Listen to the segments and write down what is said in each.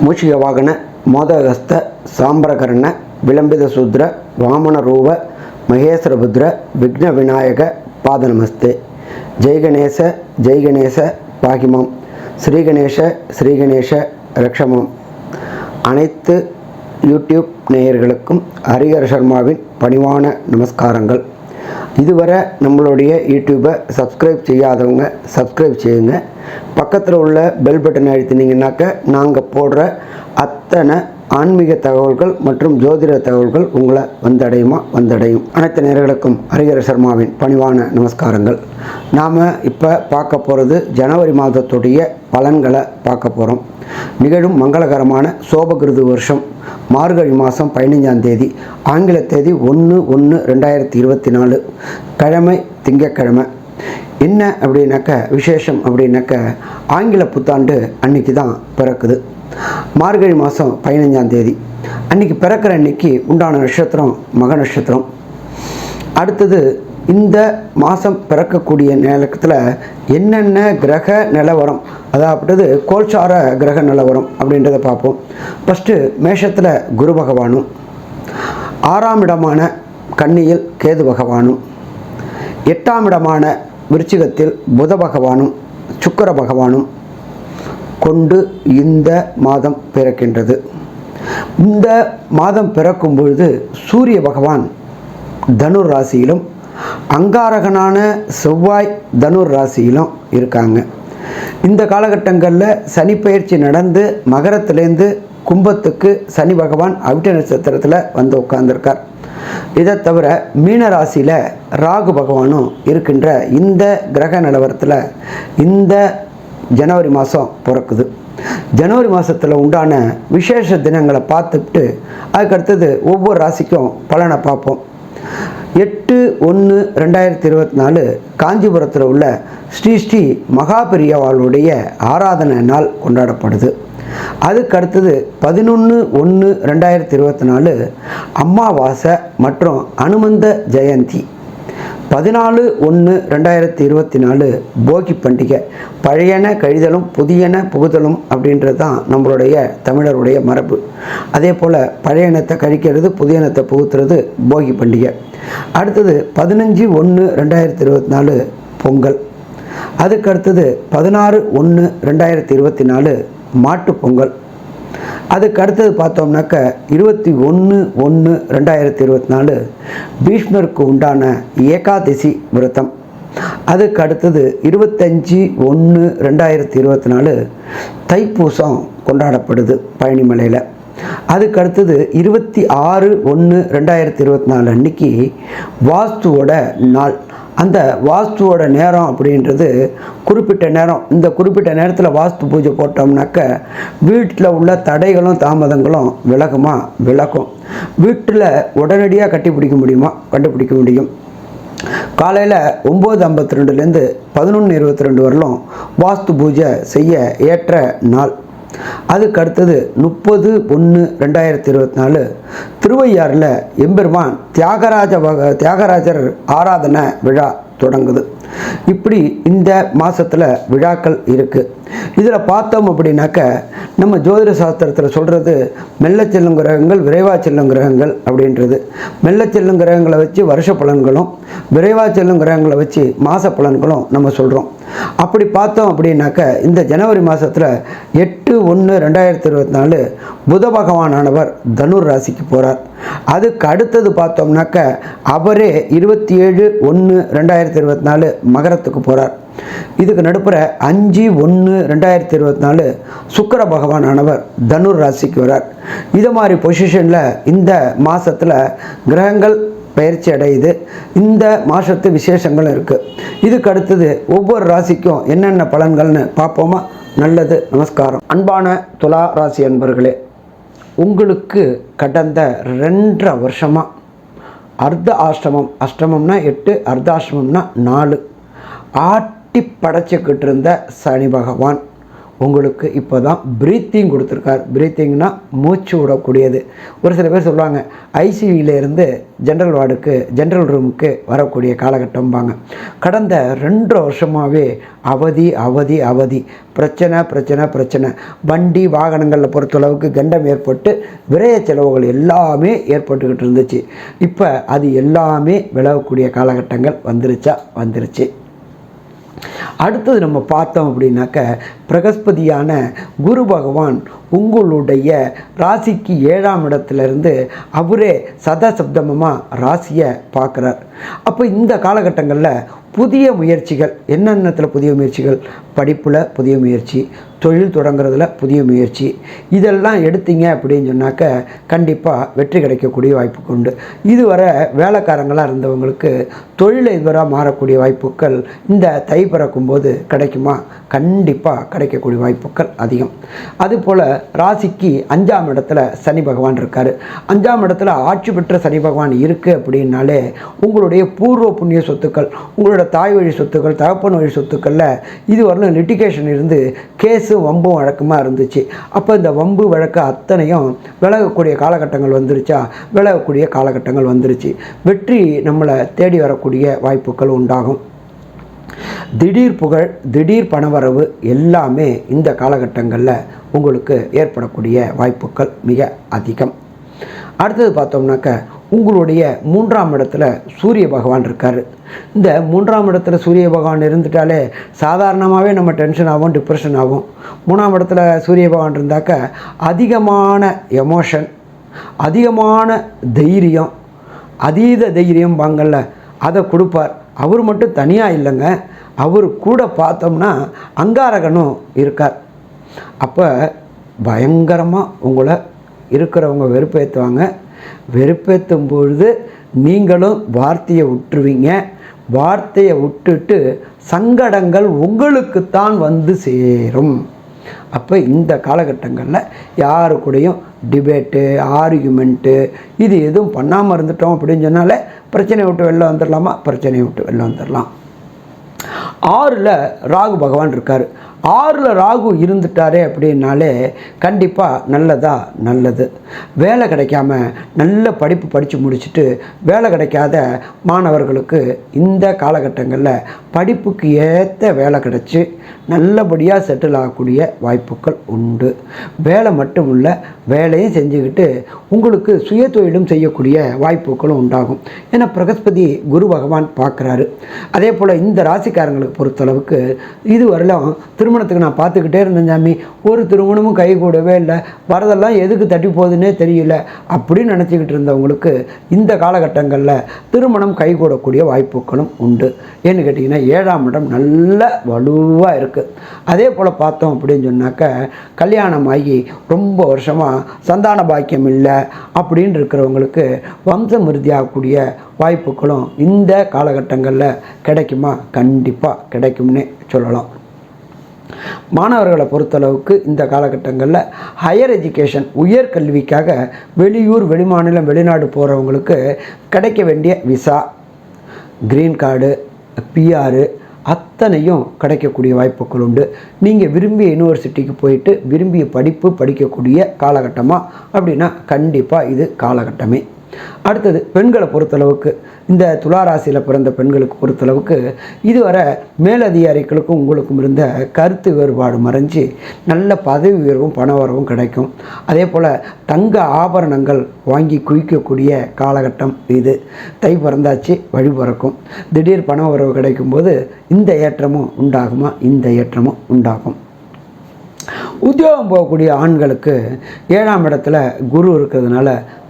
மூஷிக வாகன மோதகஸ்த சாம்பரகர்ண விளம்பித சூத்ர வாமன ரூப மகேஸ்வரபுத்ர விக்ன விநாயக பாத நமஸ்தே. ஜெய் கணேச பாகிமாம். ஸ்ரீகணேச ரக்ஷமாம். அனைத்து யூடியூப் நேயர்களுக்கும் ஹரிஹர சர்மாவின் பணிவான நமஸ்காரங்கள். இதுவரை நம்மளுடைய யூடியூப்பை சப்ஸ்கிரைப் செய்யாதவங்க சப்ஸ்கிரைப் செய்யுங்க. பக்கத்தில் உள்ள பெல் பட்டனை அழுத்தினீங்கன்னாக்க நாங்கள் போடுற அத்தனை ஆன்மீக தகவல்கள் மற்றும் ஜோதிட தகவல்கள் உங்களை வந்தடையும். அனைத்து நேயர்களுக்கும் ஹரிஹர சர்மாவின் பணிவான நமஸ்காரங்கள். நாம் இப்போ பார்க்க போகிறது ஜனவரி மாதத்துடைய பலன்களை பார்க்க போகிறோம். நிகழும் மங்களகரமான சோபகிருது வருஷம் மார்கழி மாதம் 15ஆம் தேதி, ஆங்கில தேதி 1/1/2024, கிழமை திங்கக்கிழமை. என்ன அப்படின்னாக்க விசேஷம் அப்படின்னாக்க ஆங்கில புத்தாண்டு அன்னைக்கு தான் பிறக்குது. மார்கழி மாதம் 15ஆம் தேதி அன்றைக்கி பிறக்கிற அன்னைக்கு உண்டான நட்சத்திரம் மக நட்சத்திரம். அடுத்தது இந்த மாதம் பிறக்கக்கூடிய நேரத்தில் என்னென்ன கிரக நிலவரம், அதாவது கோல்சார கிரக நிலவரம் அப்படின்றத பார்ப்போம். ஃபஸ்ட்டு மேஷத்தில் குரு பகவானும், 6ஆம் இடமான கன்னியில் கேது பகவானும், 8ஆம் இடமான விருச்சிகத்தில் புத பகவானும் சுக்கிர பகவானும் கொண்டு இந்த மாதம் பிறக்கின்றது. இந்த மாதம் பிறக்கும் பொழுது சூரிய பகவான் தனுர் ராசியிலும் அங்காரகனான செவ்வாய் தனுர் ராசியிலும் இருக்காங்க. இந்த காலகட்டங்களில் சனி பயிற்சி நடந்து மகரத்திலேருந்து கும்பத்துக்கு சனி பகவான் அவிட்ட நட்சத்திரத்தில் வந்து உட்கார்ந்துருக்கார். இதை தவிர மீன ராசியில் ராகு பகவானும் இருக்கின்ற இந்த கிரக நிலவரத்தில் இந்த ஜனவரி மாதம் பிறக்குது. ஜனவரி மாதத்தில் உண்டான விசேஷ தினங்களை பார்த்துட்டு அதுக்கடுத்தது ஒவ்வொரு ராசிக்கும் பலனை பார்ப்போம். 8/1/2024 காஞ்சிபுரத்தில் உள்ள ஸ்ரீ மகாபெரியவாளுடைய ஆராதனை நாள் கொண்டாடப்படுது. அதுக்கு அடுத்தது 11/1/2024 அமாவாசை மற்றும் அனுமந்த ஜெயந்தி. 14/1/2024 போகி பண்டிகை. பழையன கழிதலும் புதியன புகுதலும் அப்படின்றது தான் நம்மளுடைய தமிழருடைய மரபு. அதே போல் பழையனத்தை கழிக்கிறது புதியனத்தை புகுத்துறது போகி பண்டிகை. அடுத்தது 15/1/2024 பொங்கல். அதுக்கு அடுத்தது 16/1/2024 மாட்டுப் பொங்கல். அதுக்கு அடுத்தது பார்த்தோம்னாக்க 21/1/2024 பீஷ்மருக்கு உண்டான ஏகாதசி விரதம். அதுக்கு அடுத்தது 25/1/2024 தைப்பூசம் கொண்டாடப்படுது பழனிமலையில். அதுக்கு அடுத்தது 26/1/2024 அன்னைக்கு வாஸ்துவோட நாள். அந்த வாஸ்துவோட நேரம் அப்படின்றது குறிப்பிட்ட நேரம். இந்த குறிப்பிட்ட நேரத்தில் வாஸ்து பூஜை போட்டோம்னாக்க வீட்டில் உள்ள தடைகளும் தாமதங்களும் விலகும். வீட்டில் உடனடியாக கண்டுபிடிக்க முடியும். காலையில் 9:52லேருந்து 11:22 வரலும் வாஸ்து பூஜை செய்ய ஏற்ற நாள். அதுக்கு அடுத்தது 30/1/2024 திருவையாறில் எம்பெருமான் தியாகராஜர் ஆராதனை விழா தொடங்குது. இப்படி இந்த மாதத்தில் விழாக்கள் இருக்குது. இதில் பார்த்தோம் அப்படின்னாக்க நம்ம ஜோதிட சாஸ்திரத்தில் சொல்கிறது மெல்ல செல்லும் கிரகங்கள் விரைவாக செல்லும் கிரகங்கள் அப்படின்றது. மெல்ல செல்லும் கிரகங்களை வச்சு வருஷ பலன்களும் விரைவாக செல்லும் கிரகங்களை வச்சு மாத பலன்களும் நம்ம சொல்கிறோம். அப்படி பார்த்தோம் அப்படின்னாக்க இந்த ஜனவரி மாதத்தில் 8/1/2024 புத பகவானானவர் தனுர் ராசிக்கு போகிறார். அதுக்கு அடுத்தது பார்த்தோம்னாக்க அவரே 27/1/2024 மகரத்துக்கு போகிறார். இதுக்கு நடுப்புற 5/1/2024 சுக்கிர பகவானானவர் தனுர் ராசிக்கு வரார். இது மாதிரி பொசிஷனில் இந்த மாதத்தில் கிரகங்கள் பயிற்சி அடையுது. இந்த மாதத்து விசேஷங்களும் இருக்குது. இதுக்கு அடுத்தது ஒவ்வொரு ராசிக்கும் என்னென்ன பலன்கள்னு பார்ப்போமா? நல்லது, நமஸ்காரம். அன்பான துலா ராசி அன்பர்களே, உங்களுக்கு கடந்த 2.5 வருஷமாக அர்த்த ஆஷ்டமம், அஷ்டமம்னா 8, அர்த்தாஷ்டமம்னா 4 ஆட்டி படைச்சிக்கிட்டு இருந்த சனி பகவான் உங்களுக்கு இப்போ தான் ப்ரீத்திங் கொடுத்துருக்கார். ப்ரீத்திங்னா மூச்சு விடக்கூடியது. ஒரு சில பேர் சொல்லுவாங்க ஐசியூவிலேருந்து ஜென்ரல் வார்டுக்கு ஜென்ரல் ரூமுக்கு வரக்கூடிய காலகட்டம்பாங்க. கடந்த 2 வருஷமாகவே அவதி பிரச்சனை. வண்டி வாகனங்களில் பொறுத்தளவுக்கு கண்டம் ஏற்பட்டு விரய செலவுகள் எல்லாமே ஏற்பட்டுக்கிட்டு இருந்துச்சு. இப்போ அது எல்லாமே விலகக்கூடிய காலகட்டங்கள் வந்துருச்சு. அடுத்தது நம்ம பார்த்தோம் அப்படின்னாக்க, பிரகஸ்பதியான குரு பகவான் உங்களுடைய ராசிக்கு 7ஆம் இடத்துலேருந்து அவரே சதசப்தமமாக ராசியை பார்க்குறார். அப்போ இந்த காலகட்டங்களில் புதிய முயற்சிகள், என்னென்னத்தில் புதிய முயற்சிகள், படிப்பில் புதிய முயற்சி, தொழில் தொடங்குறதுல புதிய முயற்சி, இதெல்லாம் எடுத்தீங்க அப்படின்னு சொன்னாக்க கண்டிப்பாக வெற்றி கிடைக்கக்கூடிய வாய்ப்புக்கு உண்டு. இதுவரை வேலைக்காரங்களாக இருந்தவங்களுக்கு தொழிலதிபராக மாறக்கூடிய வாய்ப்புகள் இந்த தை பிறக்கும்போது கிடைக்குமா? கண்டிப்பாக கிடைக்கக்கூடிய வாய்ப்புகள் அதிகம். அதுபோல் ராசிக்கு 5ஆம் இடத்துல சனி பகவான் இருக்கார். 5ஆம் இடத்துல ஆட்சி பெற்ற சனி பகவான் இருக்குது அப்படின்னாலே உங்களுடைய பூர்வ புண்ணிய சொத்துக்கள், உங்களோட தாய் வழி சொத்துக்கள், தகப்பன் வழி சொத்துக்களில் இதுவரையிலும் லிட்டிகேஷன் இருந்து கேஸும் வம்பும் வழக்கமாக இருந்துச்சு. அப்போ இந்த வம்பு வழக்கு அத்தனையும் விலகக்கூடிய காலகட்டங்கள் வந்துருச்சு. வெற்றி நம்மளை தேடி வரக்கூடிய வாய்ப்புகள் உண்டாகும். திடீர் புகழ், திடீர் பணவரவு எல்லாமே இந்த காலகட்டங்களில் உங்களுக்கு ஏற்படக்கூடிய வாய்ப்புகள் மிக அதிகம். அடுத்தது பார்த்தோம்னாக்க, உங்களுடைய 3ஆம் இடத்துல சூரிய பகவான் இருக்கார். இந்த 3ஆம் இடத்துல சூரிய பகவான் இருந்துட்டாலே சாதாரணமாகவே நம்ம டென்ஷன் ஆகும், டிப்ரெஷன் ஆகும். 3ஆம் இடத்துல சூரிய பகவான் இருந்தாக்க அதிகமான எமோஷன், அதிகமான தைரியம், அதீத தைரியம் வாங்கல்ல, அதை கொடுப்பார். அவர் மட்டும் தனியாக இல்லைங்க, அவர் கூட பார்த்தோம்னா அங்காரகனும் இருக்கார். அப்போ பயங்கரமாக உங்களை இருக்கிறவங்க வெறுப்பேற்றும் பொழுது நீங்களும் வார்த்தையை விட்டுருவீங்க. வார்த்தையை விட்டுட்டு சங்கடங்கள் உங்களுக்குத்தான் வந்து சேரும். அப்போ இந்த காலகட்டங்களில் யாரு கூடயும் டிபேட்டு, ஆர்கியூமெண்ட்டு இது எதுவும் பண்ணாமல் இருந்துட்டோம் அப்படின்னு சொன்னாலே பிரச்சனையை விட்டு வெளில வந்துடலாம். 6ல் ராகு பகவான் இருக்கார். 6ல் ராகு இருந்துட்டாரே அப்படின்னாலே கண்டிப்பாக நல்லது. வேலை கிடைக்காம நல்ல படிப்பு படித்து முடிச்சுட்டு வேலை கிடைக்காத மாணவர்களுக்கு இந்த காலகட்டங்களில் படிப்புக்கு ஏற்ற வேலை கிடைச்சி நல்லபடியாக செட்டில் ஆகக்கூடிய வாய்ப்புகள் உண்டு. வேலை மட்டும் இல்லை, வேலையும் செஞ்சுக்கிட்டு உங்களுக்கு சுய தொழிலும் செய்யக்கூடிய வாய்ப்புகளும் உண்டாகும். ஏன்னா பிரகஸ்பதி குரு பகவான் பார்க்குறாரு. அதே போல் இந்த ராசிக்காரங்களுக்கு பொறுத்தளவுக்கு இதுவரையிலும் திருமணத்துக்கு நான் பார்த்துக்கிட்டே இருந்தேன் சாமி, ஒரு திருமணமும் கை கூடவே இல்லை, வரதெல்லாம் எதுக்கு தட்டி போகுதுன்னே தெரியல அப்படின்னு நினச்சிக்கிட்டு இருந்தவங்களுக்கு இந்த காலகட்டங்களில் திருமணம் கைகூடக்கூடிய வாய்ப்புகளும் உண்டு. ஏன்னு கேட்டிங்கன்னா 7ஆம் இடம் நல்ல வலுவாக இருக்குது. அதே போல் பார்த்தோம் அப்படின்னு சொன்னாக்க, கல்யாணம் ஆகி ரொம்ப வருஷமாக சந்தான பாக்கியம் இல்லை அப்படின்னு இருக்கிறவங்களுக்கு வம்சம் விருத்தியாகக்கூடிய வாய்ப்புகளும் இந்த காலகட்டங்களில் கிடைக்குமா? கண்டிப்பாக கிடைக்கும்னே சொல்லலாம். மாணவர்களை பொறுத்தளவுக்கு இந்த காலகட்டங்களில் ஹையர் எஜுகேஷன், உயர்கல்விக்காக வெளியூர், வெளிமாநிலம், வெளிநாடு போகிறவங்களுக்கு கிடைக்க வேண்டிய விசா, கிரீன் கார்டு, பிஆர் அத்தனையும் கிடைக்கக்கூடிய வாய்ப்புகள் உண்டு. நீங்கள் விரும்பிய யூனிவர்சிட்டிக்கு போயிட்டு விரும்பிய படிப்பு படிக்கக்கூடிய காலகட்டமாக அப்படின்னா கண்டிப்பாக இது காலகட்டமே. அடுத்தது பெண்களை பொறுத்தளவுக்கு, இந்த துளாராசியில் பிறந்த பெண்களுக்கு பொறுத்தளவுக்கு இதுவரை மேலதிகாரிகளுக்கும் உங்களுக்கும் இருந்த கருத்து வேறுபாடு மறைஞ்சு நல்ல பதவி உயர்வும் பண வரவும் கிடைக்கும். அதே போல் தங்க ஆபரணங்கள் வாங்கி குவிக்கக்கூடிய காலகட்டம் இது. தை பிறந்தாச்சு, வழி பிறக்கும். திடீர் பண வரவு கிடைக்கும்போது இந்த ஏற்றமும் உண்டாகுமா? இந்த ஏற்றமும் உண்டாகும். உத்தியோகம் போகக்கூடிய ஆண்களுக்கு 7ஆம் இடத்துல குரு இருக்கிறதுனால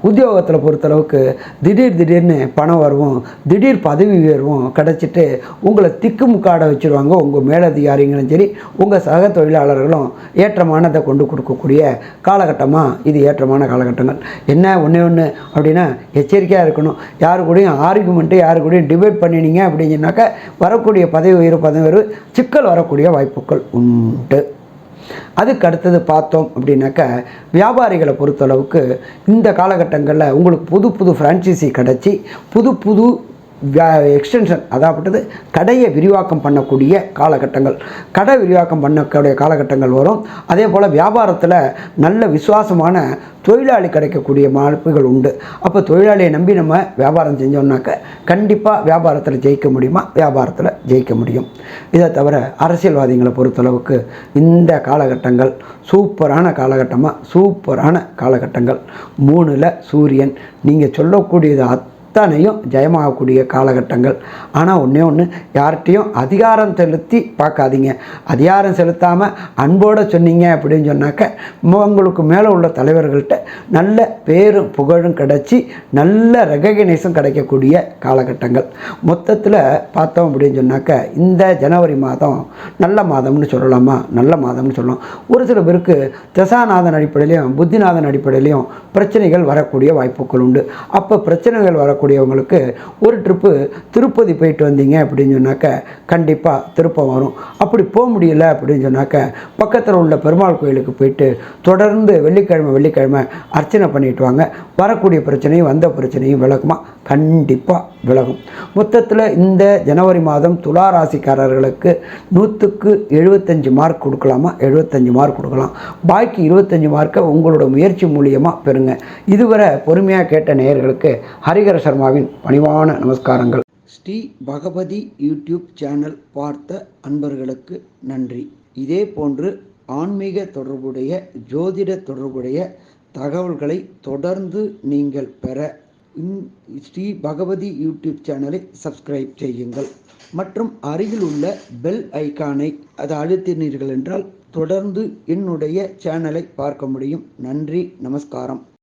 உத்தியோகத்தில் பொறுத்தளவுக்கு திடீர்னு பணம் வரவும், திடீர் பதவி உயர்வும் கிடச்சிட்டு உங்களை திக்குமுக்காட வச்சுருவாங்க. உங்கள் மேலதிகாரிகளும் சரி, உங்கள் சக தொழிலாளர்களும் ஏற்றமானதை கொண்டு கொடுக்கக்கூடிய காலகட்டமாக இது ஏற்றமான காலகட்டங்கள். என்ன ஒன்று அப்படின்னா எச்சரிக்கையாக இருக்கணும். யாரு கூடயும் ஆர்குமெண்ட்டு, யாரு கூடயும் டிபேட் பண்ணினீங்க அப்படின்னாக்கா வரக்கூடிய பதவி உயர்வு சிக்கல் வரக்கூடிய வாய்ப்புகள் உண்டு. அதுக்கு அடுத்தது பார்த்தோம் அப்படின்னாக்க, வியாபாரிகளை பொறுத்தளவுக்கு இந்த காலகட்டங்களில் உங்களுக்கு புது ஃப்ரான்ச்சைசி கிடச்சி புது எக்ஸ்டென்ஷன், அதாவது கடையை விரிவாக்கம் பண்ணக்கூடிய காலகட்டங்கள், கடை விரிவாக்கம் பண்ணக்கூடிய காலகட்டங்கள் வரும். அதே போல் வியாபாரத்தில் நல்ல விசுவாசமான தொழிலாளி கிடைக்கக்கூடிய வாய்ப்புகள் உண்டு. அப்போ தொழிலாளியை நம்பி நம்ம வியாபாரம் செஞ்சோம்னாக்க கண்டிப்பாக வியாபாரத்தில் ஜெயிக்க முடியுமா? வியாபாரத்தில் ஜெயிக்க முடியும். இதை தவிர அரசியல்வாதிகளை பொறுத்தளவுக்கு இந்த காலகட்டங்கள் சூப்பரான சூப்பரான காலகட்டங்கள். 3ல் சூரியன், நீங்கள் சொல்லக்கூடியது அத்தனையும் ஜெயமாகக்கூடிய காலகட்டங்கள். ஆனால் ஒன்று, யார்கிட்டையும் அதிகாரம் செலுத்தி பார்க்காதீங்க. அதிகாரம் செலுத்தாமல் அன்போடு சொன்னீங்க அப்படின்னு சொன்னாக்க உங்களுக்கு மேலே உள்ள தலைவர்கள்ட்ட நல்ல பேரும் புகழும் கிடச்சி நல்ல ரெகக்னேஷன் கிடைக்கக்கூடிய காலகட்டங்கள். மொத்தத்தில் பார்த்தோம் அப்படின்னு சொன்னாக்க இந்த ஜனவரி மாதம் நல்ல மாதம்னு சொல்லலாமா? நல்ல மாதம்னு சொல்லலாம். ஒரு சில பேருக்கு தசாநாதன் அடிப்படையிலையும் புத்திநாதன் அடிப்படையிலையும் பிரச்சனைகள் வரக்கூடிய வாய்ப்புகள் உண்டு. அப்போ பிரச்சனைகள் வரக்கூடியவங்களுக்கு ஒரு ட்ரிப்பு திருப்பதி போயிட்டு வந்தீங்க அப்படின்னு சொன்னாக்க கண்டிப்பாக திருப்பம் வரும். அப்படி போக முடியல அப்படின்னு சொன்னாக்க பக்கத்தில் உள்ள பெருமாள் கோயிலுக்கு போயிட்டு தொடர்ந்து வெள்ளிக்கிழமை அர்ச்சனை பண்ணிட்டு வாங்க. வரக்கூடிய பிரச்சனையும் வந்த பிரச்சனையும் விலகுமா? கண்டிப்பாக விலகும். மொத்தத்தில் இந்த ஜனவரி மாதம் துலா ராசிக்காரர்களுக்கு 100க்கு 75 மார்க் கொடுக்கலாமா? 75 மார்க் கொடுக்கலாம். பாக்கி 25 மார்க்கை உங்களோட முயற்சி மூலியமாக பெறுங்க. இதுவரை பொறுமையாக கேட்ட நேயர்களுக்கு ஹரிஹர சர்மாவின் பணிவான நமஸ்காரங்கள். ஸ்ரீ பகவதி யூடியூப் சேனல் பார்த்த அன்பர்களுக்கு நன்றி. இதே போன்று ஆன்மீக தொடர்புடைய ஜோதிட தொடர்புடைய தகவல்களை தொடர்ந்து நீங்கள் பெற ஸ்ரீ பகவதி யூடியூப் சேனலை சப்ஸ்கிரைப் செய்யுங்கள் மற்றும் அருகில் உள்ள பெல் ஐக்கானை அதை அழுத்தினீர்கள் என்றால் தொடர்ந்து என்னுடைய சேனலை பார்க்க முடியும். நன்றி, நமஸ்காரம்.